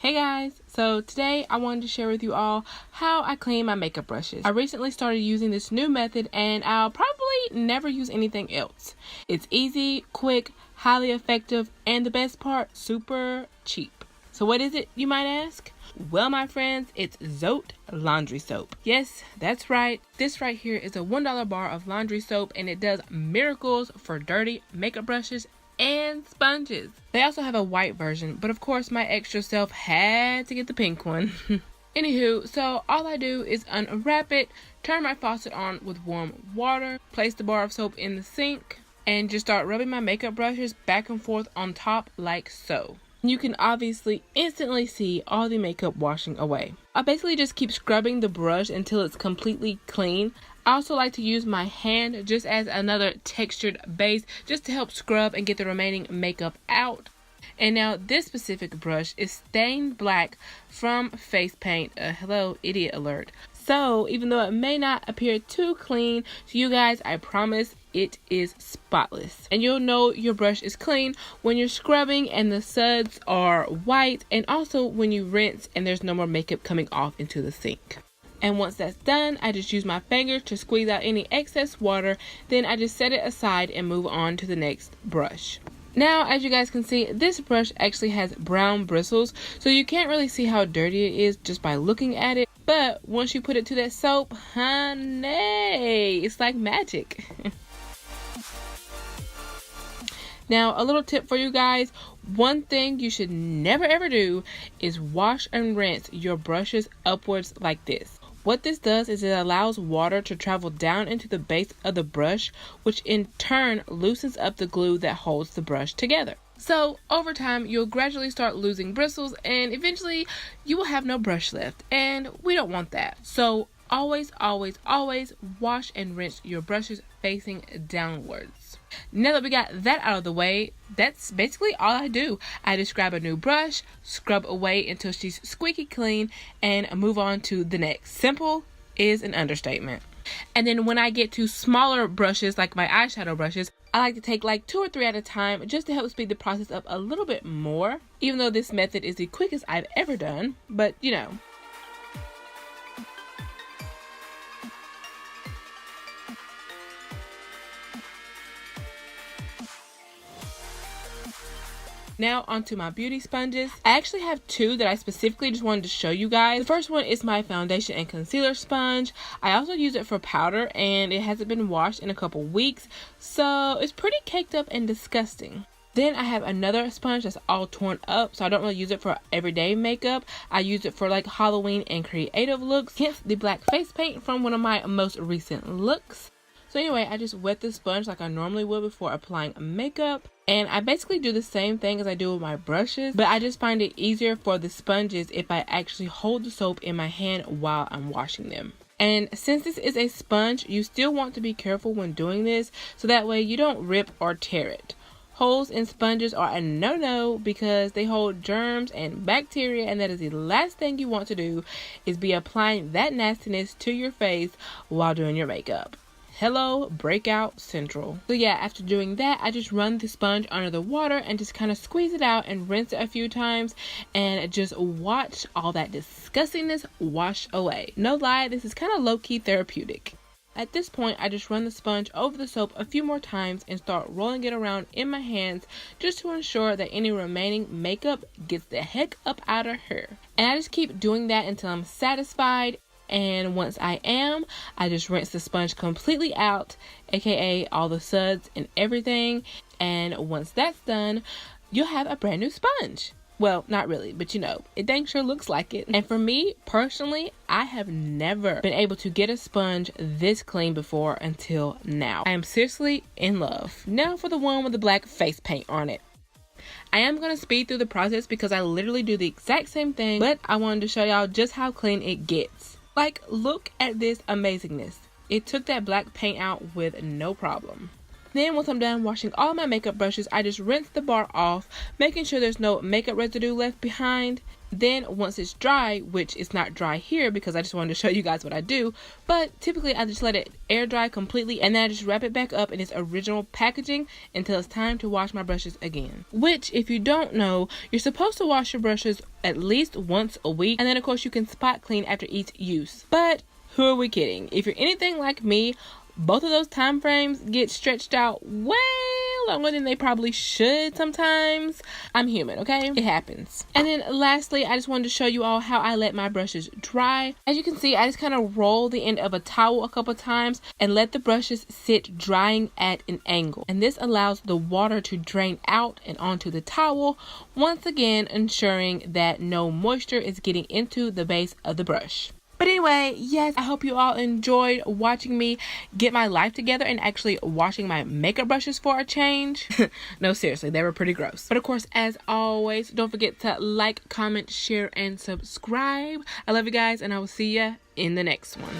Hey guys, so today I wanted to share with you all how I clean my makeup brushes. I recently started using this new method and I'll probably never use anything else. It's easy, quick, highly effective, and the best part, super cheap. So what is it, you might ask? Well, my friends, it's Zote laundry soap. Yes, that's right. This right here is a $1 bar of laundry soap and it does miracles for dirty makeup brushes and sponges. They also have a white version, but of course my extra self had to get the pink one. Anywho, so all I do is unwrap it, turn my faucet on with warm water, place the bar of soap in the sink, and just start rubbing my makeup brushes back and forth on top like so. You can obviously instantly see all the makeup washing away. I basically just keep scrubbing the brush until it's completely clean. I also like to use my hand just as another textured base just to help scrub and get the remaining makeup out. And now this specific brush is stained black from face paint. Hello, idiot alert. So even though it may not appear too clean to you guys, I promise it is spotless. And you'll know your brush is clean when you're scrubbing and the suds are white, and also when you rinse and there's no more makeup coming off into the sink. And once that's done, I just use my fingers to squeeze out any excess water. Then I just set it aside and move on to the next brush. Now, as you guys can see, this brush actually has brown bristles, so you can't really see how dirty it is just by looking at it. But once you put it to that soap, honey, it's like magic. Now, a little tip for you guys. One thing you should never ever do is wash and rinse your brushes upwards like this. What this does is it allows water to travel down into the base of the brush, which in turn loosens up the glue that holds the brush together. So over time, you'll gradually start losing bristles and eventually you will have no brush left, and we don't want that. So always, always, always wash and rinse your brushes facing downwards. Now that we got that out of the way, that's basically all I do. I just grab a new brush, scrub away until she's squeaky clean, and move on to the next. Simple is an understatement. And then when I get to smaller brushes, like my eyeshadow brushes, I like to take like 2 or 3 at a time just to help speed the process up a little bit more. Even though this method is the quickest I've ever done, but you know. Now onto my beauty sponges. I actually have 2 that I specifically just wanted to show you guys. The first one is my foundation and concealer sponge. I also use it for powder and it hasn't been washed in a couple weeks, so it's pretty caked up and disgusting. Then I have another sponge that's all torn up, so I don't really use it for everyday makeup. I use it for like Halloween and creative looks, hence the black face paint from one of my most recent looks. So anyway, I just wet the sponge like I normally would before applying makeup. And I basically do the same thing as I do with my brushes, but I just find it easier for the sponges if I actually hold the soap in my hand while I'm washing them. And since this is a sponge, you still want to be careful when doing this, so that way you don't rip or tear it. Holes in sponges are a no-no because they hold germs and bacteria, and that is the last thing you want to do is be applying that nastiness to your face while doing your makeup. Hello, breakout central. So yeah, after doing that, I just run the sponge under the water and just kind of squeeze it out and rinse it a few times and just watch all that disgustingness wash away. No lie, this is kind of low-key therapeutic. At this point, I just run the sponge over the soap a few more times and start rolling it around in my hands just to ensure that any remaining makeup gets the heck up out of her. And I just keep doing that until I'm satisfied. And once I am, I just rinse the sponge completely out, aka all the suds and everything. And once that's done, you'll have a brand new sponge. Well, not really, but you know, it dang sure looks like it. And for me, personally, I have never been able to get a sponge this clean before until now. I am seriously in love. Now for the one with the black face paint on it. I am going to speed through the process because I literally do the exact same thing, but I wanted to show y'all just how clean it gets. Like, look at this amazingness. It took that black paint out with no problem. Then once I'm done washing all my makeup brushes, I just rinse the bar off, making sure there's no makeup residue left behind. Then once it's dry, which is not dry here because I just wanted to show you guys what I do, but typically I just let it air dry completely, and then I just wrap it back up in its original packaging until it's time to wash my brushes again. Which, if you don't know, you're supposed to wash your brushes at least once a week, and then of course you can spot clean after each use. But who are we kidding? If you're anything like me, both of those time frames get stretched out way longer than they probably should sometimes. I'm human, okay? It happens. And then lastly, I just wanted to show you all how I let my brushes dry. As you can see, I just kind of roll the end of a towel a couple times and let the brushes sit drying at an angle. And this allows the water to drain out and onto the towel, once again ensuring that no moisture is getting into the base of the brush. But anyway, yes, I hope you all enjoyed watching me get my life together and actually washing my makeup brushes for a change. No, seriously, they were pretty gross. But of course, as always, don't forget to like, comment, share, and subscribe. I love you guys, and I will see ya in the next one.